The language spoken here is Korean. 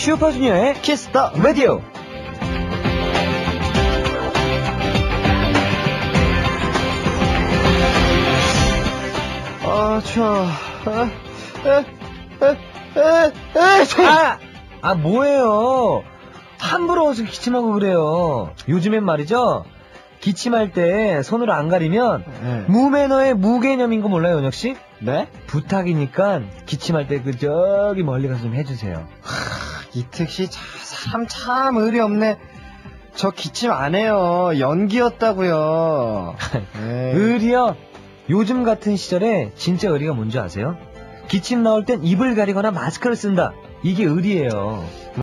슈퍼주니어의 키스 더 라디오. 추워. 뭐예요? 함부로 어서 기침하고 그래요. 요즘엔 말이죠, 기침할 때 손으로 안 가리면 무매너의 무개념인 거 몰라요, 연혁씨? 네? 부탁이니까 기침할 때 저기 멀리 가서 좀 해주세요. 이특씨 사람 참 의리 없네. 저 기침 안 해요. 연기였다고요. 의리요? 요즘 같은 시절에 진짜 의리가 뭔지 아세요? 기침 나올 땐 입을 가리거나 마스크를 쓴다. 이게 의리예요.